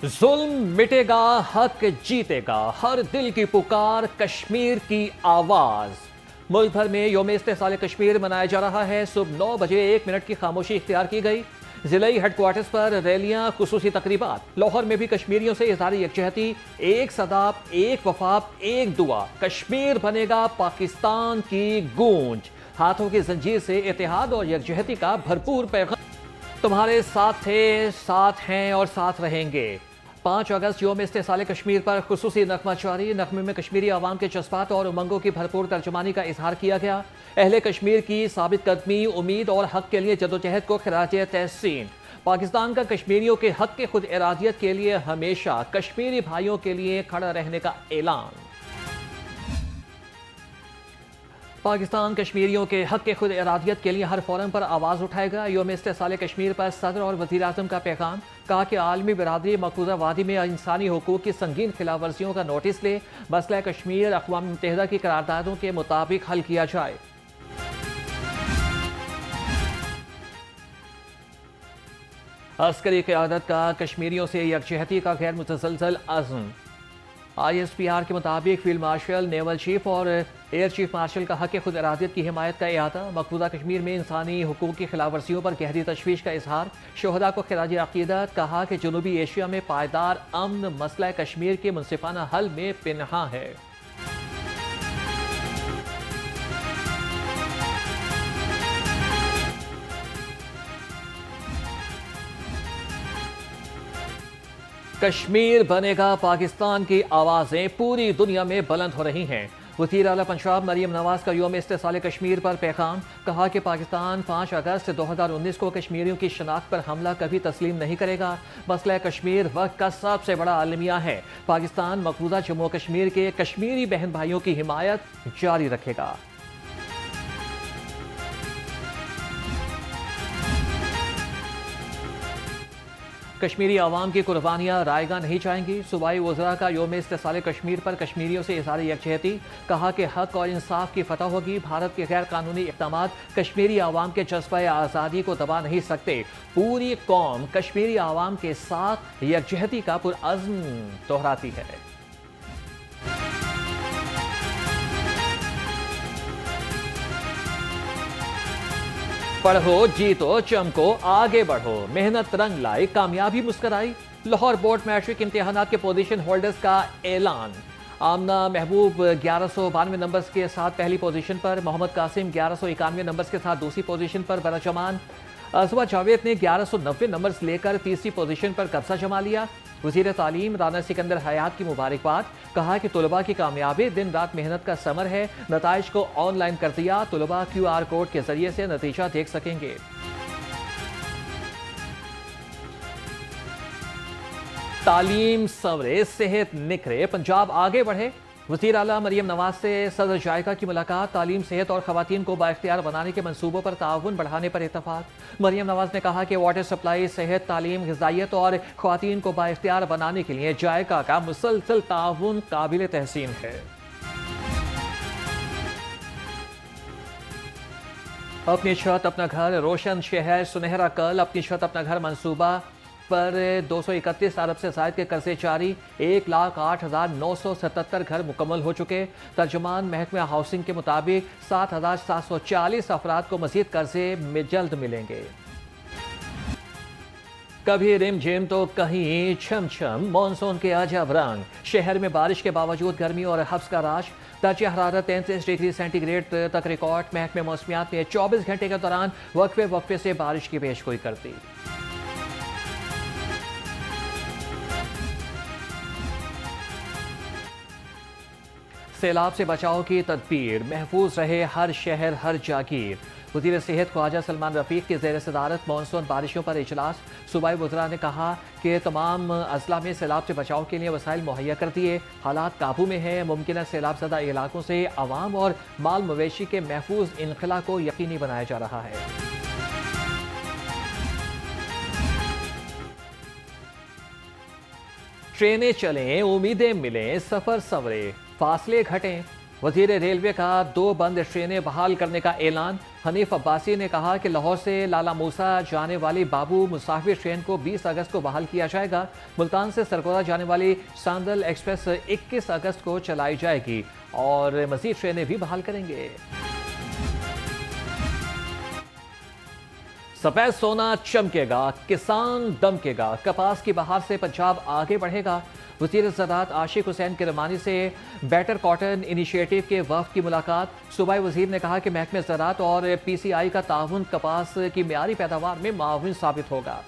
जुल्म मिटेगा, हक जीतेगा, हर दिल की पुकार, कश्मीर की आवाज। मुल्क भर में यौम इस्तेसाल कश्मीर मनाया जा रहा है। सुबह 9 बजे 1 मिनट की खामोशी इख्तियार की गई। जिले हेडक्वार्टर्स पर रैलियां, खुसूसी तकरीबात। लाहौर में भी कश्मीरियों से इज़हार यकजहती, एक सदाब, एक वफाब, एक दुआ, कश्मीर बनेगा पाकिस्तान की गूंज। हाथों की जंजीर से इत्तेहाद और यकजहती का भरपूर पैगाम। तुम्हारे साथ थे, साथ हैं और साथ रहेंगे। 5 अगस्त यौम इस्तेसाल कश्मीर पर खुसूसी नगमा जारी। नगमे में कश्मीरी आवाम के जज्बात और उमंगों की भरपूर तर्जुमानी का इजहार किया गया। अहले कश्मीर की साबित कदमी, उम्मीद और हक के लिए जदोजहद को खिराज तहसीन। पाकिस्तान का कश्मीरियों के हक के खुद इरादियत के लिए हमेशा कश्मीरी भाइयों के लिए खड़ा रहने का ऐलान। पाकिस्तान कश्मीरियों के हक के खुद इरादियत के लिए हर फोरम पर आवाज़ उठाएगा। यौम इस्तेसाल कश्मीर पर सदर और वज़ीर आज़म का पैगाम। कहा कि आलमी बिरादरी मकबूजा वादी में इंसानी हुकूक की संगीन खिलाफ वर्जियों का नोटिस ले। मसला कश्मीर अक़वाम मुत्तहिदा की करारदादों के मुताबिक हल किया जाए। अस्करी क़यादत का कश्मीरियों से यकजहती का गैर मुतसलसल अज़्म। ISPR के मुताबिक फील्ड मार्शल, नेवल चीफ और एयर चीफ मार्शल का हक के खुद इरादियत की हिमायत का इहाता। मकबूजा कश्मीर में इंसानी हुकूक की खिलाफ वर्जियों पर गहरी तशवीश का इजहार। शोहदा को खिराज अकीदत। कहा कि जनूबी एशिया में पायदार अमन मसला कश्मीर के मुनसिफाना हल में पिनहा है। कश्मीर बनेगा पाकिस्तान की आवाज़ें पूरी दुनिया में बुलंद हो रही हैं। वज़ीर आला पंजाब मरियम नवाज का यौम इस्तेसाल कश्मीर पर पैगाम। कहा कि पाकिस्तान 5 अगस्त 2019 को कश्मीरियों की शनाख्त पर हमला कभी तस्लीम नहीं करेगा। मसला कश्मीर वक्त का सबसे बड़ा अलमिया है। पाकिस्तान मकबूजा जम्मू कश्मीर के कश्मीरी बहन भाइयों की हिमायत जारी रखेगा। कश्मीरी आवाम की कुर्बानियाँ रायगा नहीं जाएंगी। सूबाई वज़रा का यौम इस्तेसाल कश्मीर पर कश्मीरियों से इज़हार यकजहती। कहा कि हक और इंसाफ की फतह होगी। भारत के गैर कानूनी इक़दाम कश्मीरी आवाम के जज्बा आज़ादी को दबा नहीं सकते। पूरी कौम कश्मीरी आवाम के साथ यकजहती का पुरअज़्म दोहराती है। पढ़ो, जीतो, चमको, आगे बढ़ो, मेहनत रंग लाई, कामयाबी मुस्कराई। लाहौर बोर्ड मैट्रिक इम्तिहानात के पोजीशन होल्डर्स का ऐलान। आमना महबूब 1192 नंबर्स के साथ पहली पोजीशन पर, मोहम्मद कासिम 1191 नंबर्स के साथ दूसरी पोजीशन पर बरजमान। अज़वा जावेद ने 1190 नंबर्स लेकर तीसरी पोजीशन पर कब्जा जमा लिया। वज़ीर तालीम राना सिकंदर हयात की मुबारकबाद। कहा कि तुलबा की कामयाबी दिन रात मेहनत का समर है। नताइज को ऑनलाइन कर दिया। तुलबा QR कोड के जरिए से नतीजा देख सकेंगे। तालीम संवरे, सेहत निखरे, पंजाब आगे बढ़े। वज़ीर आला मरियम नवाज से सदर जायका की मुलाकात। तालीम, सेहत और खवातीन को बाइख्तियार बनाने के मंसूबों पर ताउन बढ़ाने पर इत्तफाक। मरियम नवाज ने कहा कि वाटर सप्लाई, सेहत, तालीम, ग़िज़ाइयत और खवातीन को बाइख्तियार बनाने के लिए जायका का मुसलसल ताउन काबिल तहसीन है। अपनी छत अपना घर, रोशन शहर सुनहरा कल। अपनी छत अपना घर मंसूबा पर 231 अरब से ज़ायद के कर्जे जारी। 1,08,977 घर मुकम्मल हो चुके। तर्जुमान महकमा हाउसिंग के मुताबिक 7,740 अफराद को मज़ीद कर्जे में जल्द मिलेंगे। कभी रिम झिम तो कहीं छम छम, मानसून के अजब रंग। शहर में बारिश के बावजूद गर्मी और हब्स का राज। दर्जा हरारत 33 डिग्री सेंटीग्रेड तक रिकॉर्ड। महकमे मौसमियात ने 24 घंटे के दौरान वक्फे वक्फे से बारिश की पेशगोई कर दी। सैलाब से बचाव की तदबीर। महफूज रहे हर शहर, हर जागीर। वज़ीर सेहत ख्वाजा सलमान रफ़ीक की ज़ेर सदारत मानसून बारिशों पर इजलास। सूबाई वज़रा ने कहा कि तमाम अजला में सैलाब से बचाव के लिए वसाइल मुहैया कर दिए। हालात काबू में है। मुमकिन सैलाब ज़दा इलाकों से आवाम और माल मवेशी के महफूज इनखला को यकीनी बनाया जा रहा है। ट्रेनें चलें, उम्मीदें मिलें, सफ़र संवरे, फासले घटें। वजीर रेलवे का 2 बंद ट्रेनें बहाल करने का ऐलान। हनीफ अब्बासी ने कहा कि लाहौर से लाला मूसा जाने वाली बाबू मुसाफिर ट्रेन को 20 अगस्त को बहाल किया जाएगा। मुल्तान से सरगोदा जाने वाली सांदल एक्सप्रेस 21 अगस्त को चलाई जाएगी और मजीद ट्रेनें भी बहाल करेंगे। सफेद सोना चमकेगा, किसान दमकेगा, कपास की बहार से पंजाब आगे बढ़ेगा। वज़ीर ज़राअत आशिक हुसैन किरमानी से बेटर कॉटन इनिशिएटिव के वफ़द की मुलाकात। सूबाई वज़ीर ने कहा कि महकमे ज़राअत और PCI का ताउन कपास की मियारी पैदावार में माविन साबित होगा।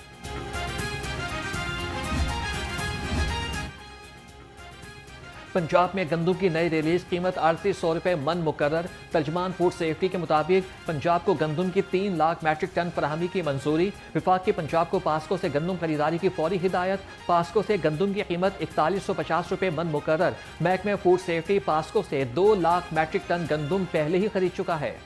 पंजाब में गंदम की नई रिलीज कीमत 3800 रुपये मन मुकर्रर। तर्जमान फूड सेफ्टी के मुताबिक पंजाब को गंदम की 3 लाख मैट्रिक टन फराहमी की मंजूरी। विफाक की पंजाब को पास्को से गंदम खरीदारी की फौरी हिदायत। पास्को से गंदम की कीमत 4150 रुपये मन मुकर्रर। महकमे फूड सेफ्टी पास्को से 2 लाख मैट्रिक टन गंदम पहले ही खरीद चुका है।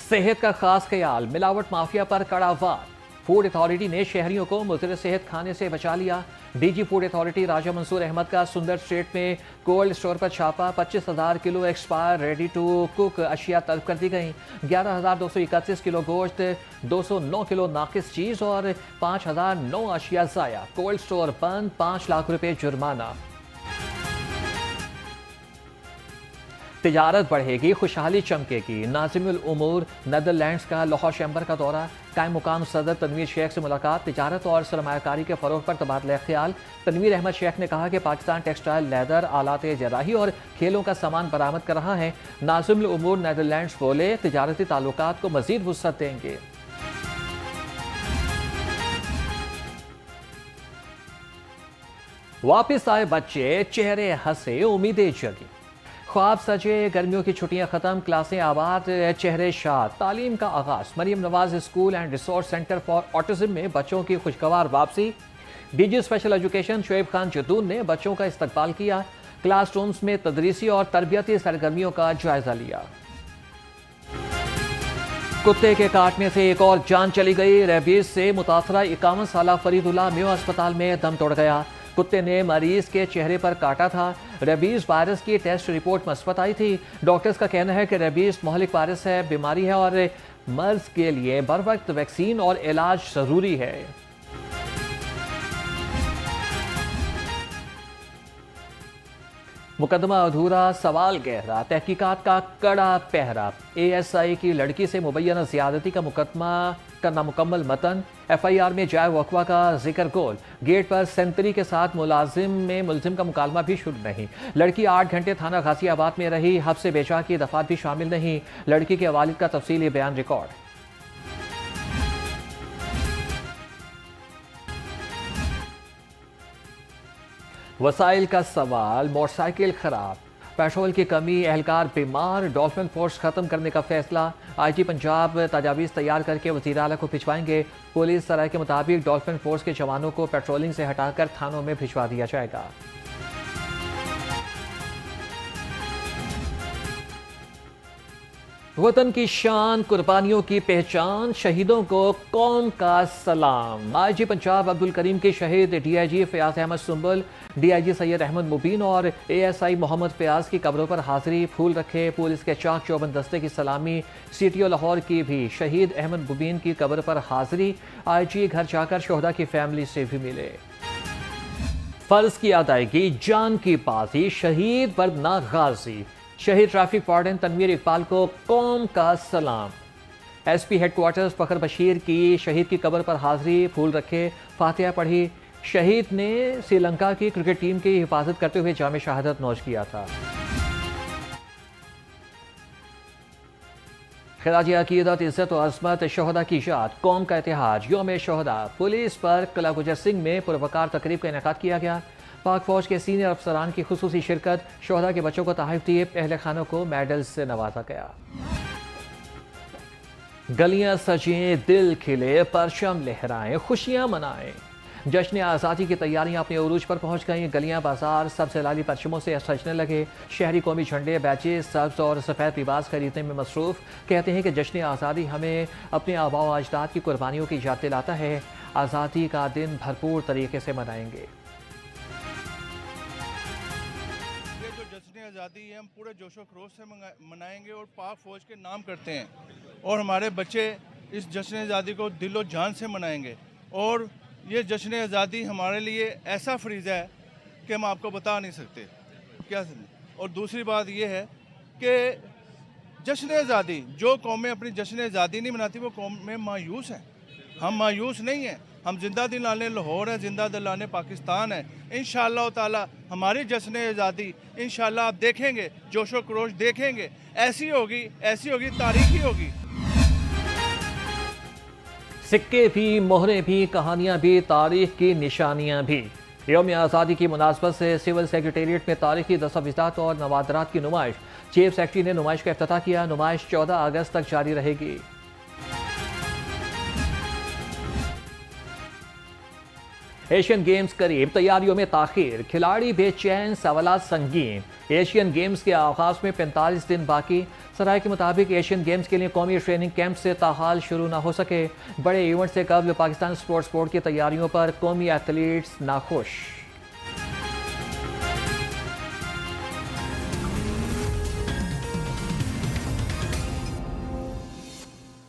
सेहत का खास ख्याल, मिलावट माफिया पर कड़ा वार। फूड अथॉरिटी ने शहरियों को मुज़र सेहत खाने से बचा लिया। DG food authority Raja Mansoor Ahmed का सुंदर स्ट्रीट में कोल्ड स्टोर पर छापा। 25,000 kilo expire ready to cook अशिया तलब कर दी गई। 11,231 किलो गोश्त, 209 किलो नाकिस चीज़ और 5,009 अशिया ज़ाया। कोल्ड स्टोर बंद, 5 लाख रुपए जुर्माना। तिजारत बढ़ेगी, खुशहाली चमकेगी। नाज़िमुल उमूर नीदरलैंड्स का लाहौर चैम्बर का दौरा। कायम मुकाम सदर तनवीर शेख से मुलाकात। तिजारत और सरमायाकारी के फ़रोग पर तबादला ख्याल। तनवीर अहमद शेख ने कहा कि पाकिस्तान टेक्सटाइल, लेदर, आलात जराही और खेलों का सामान बरामद कर रहा है। नाज़िमुल उमूर नीदरलैंड्स बोले तिजारती ताल्लुकात को मज़ीद वुसअत देंगे। वापिस आए बच्चे, चेहरे हंसे, उम्मीदें जगी। ख्वाब सजे, गर्मियों की छुट्टियां खत्म, क्लासें आबाद, चेहरे शाद। तालीम का आगाज। Maryam Nawaz school and resource centre for autism में बच्चों की खुशगवार वापसी। DG special education Shoaib Khan Jadoon ने बच्चों का इस्तकबाल किया। क्लासरूम्स में तदरीसी और तरबियती सरगर्मियों का जायजा लिया। कुत्ते के काटने से एक और जान चली गई। रेबीज से मुतासरा 51 साला फरीदुल्लाह मेयो अस्पताल में दम तोड़ गया। कुत्ते ने मरीज के चेहरे पर काटा था। रेबीज वायरस की टेस्ट रिपोर्ट मस्बत आई थी। डॉक्टर्स का कहना है कि रेबीज मोहलिक वायरस है, बीमारी है और मर्ज के लिए बर वक्त वैक्सीन और इलाज जरूरी है। मुकदमा अधूरा, सवाल गहरा, तहकीकात का कड़ा पहरा। ASI की लड़की से मुबैना ज़्यादती का मुकदमा का नामुकम्मल मतन। FIR में जाए वकवा का जिक्र गोल। गेट पर सेंतरी के साथ मुलजिम का मुकालमा भी शुरू नहीं। लड़की 8 घंटे थाना गाजियाबाद में रही। हब से बेचा की दफात भी शामिल नहीं। लड़की के वालिद का तफसीली बयान रिकॉर्ड। वसाइल का सवाल, मोटरसाइकिल खराब, पेट्रोल की कमी, एहलकार बीमार, डॉल्फिन फोर्स खत्म करने का फैसला। IG पंजाब तजावीज़ तैयार करके वज़ीर आला को भिजवाएंगे। पुलिस सराय के मुताबिक डॉल्फिन फोर्स के जवानों को पेट्रोलिंग से हटाकर थानों में भिजवा दिया जाएगा। वतन की शान, कुर्बानियों की पहचान, शहीदों को कौम का सलाम। IG पंजाब अब्दुल करीम के शहीद DIG फयाज अहमद सुंबल, DIG सैयद अहमद मुबीन और ASI मोहम्मद फयाज की कब्रों पर हाजिरी, फूल रखे। पुलिस के चाक चौबंद दस्ते की सलामी। CTO लाहौर की भी शहीद अहमद मुबीन की कब्र पर हाजिरी। IG घर जाकर शोहदा की फैमिली से भी मिले। फर्ज की अदायगी, जान की बाजी, शहीद वरना गाजी। शहीद ट्रैफिक वार्डन तनवीर इकबाल को कौम का सलाम। SP हेडक्वार्टर्स फखर बशीर की शहीद की कब्र पर हाजिरी, फूल रखे, फातिहा पढ़ी। शहीद ने श्रीलंका की क्रिकेट टीम की हिफाजत करते हुए जाम शहादत नोश किया था। खिराज अकीदत, इज्जत और अजमत, शोहदा की याद, कौम का इतिहाद, यौम शोहदा। पुलिस पर किला गुजर सिंह में पुरवकार तकरीब का इनेकाद किया गया। पाक फौज के सीनियर अफसरान की खुसूसी शिरकत। शोहदा के बच्चों को तोहफे दिए, अहले खानों को मेडल से नवाजा गया। गलियां सजें, दिल खिले, परचम लहराएं, खुशियां मनाएं। जश्न आज़ादी की तैयारियां अपने उरूज पर पहुंच गईं। गलियां बाजार सबसे लाली परचमों से सजने लगे। शहरी कौमी झंडे, बैचेस, सब्ज और सफ़ेद लिबास खरीदने में मसरूफ़। कहते हैं कि जश्न आज़ादी हमें अपने आबा व अजदाद की कुर्बानियों की याद दिलाता है। आज़ादी का दिन भरपूर तरीके से मनाएंगे। ये जो जश्न आज़ादी है हम पूरे जोशो खरोश से मनाएंगे और पाक फौज के नाम करते हैं और हमारे बच्चे इस जश्न आज़ादी को दिलो जान से मनाएंगे। और ये जश्न आज़ादी हमारे लिए ऐसा फ्रीज़ है कि हम आपको बता नहीं सकते क्या। और दूसरी बात ये है कि जश्न आज़ादी, जो कौमें अपनी जश्न आज़ादी नहीं मनाती वो कौमें मायूस हैं। हम मायूस नहीं हैं, हम जिंदा दिलाने लाहौर है, जिंदा दिलाने पाकिस्तान है। इंशाअल्लाह ताला हमारी जश्न आज़ादी इंशाअल्लाह आप देखेंगे, जोशो खरोश देखेंगे, ऐसी होगी तारीखी होगी। सिक्के भी, मोहरें भी, कहानियां भी, तारीख की निशानियां भी। यौम आज़ादी की मुनासबत से सिविल सेक्रेटेरिएट में तारीखी दस्तावेज़ात और नवादरात की नुमाइश। चीफ सेक्रेटरी ने नुमाइश का इफ्तिताह किया। नुमाइश 14 अगस्त तक जारी रहेगी। एशियन गेम्स करीब, तैयारियों में ताखीर, खिलाड़ी बेचैन, सवालात संगीन। एशियन गेम्स के आगाज में 45 दिन बाकी। सराय के मुताबिक एशियन गेम्स के लिए कौमी ट्रेनिंग कैंप से ताहाल शुरू ना हो सके। बड़े इवेंट से कबल पाकिस्तान स्पोर्ट्स बोर्ड की तैयारियों पर कौमी एथलीट्स नाखुश।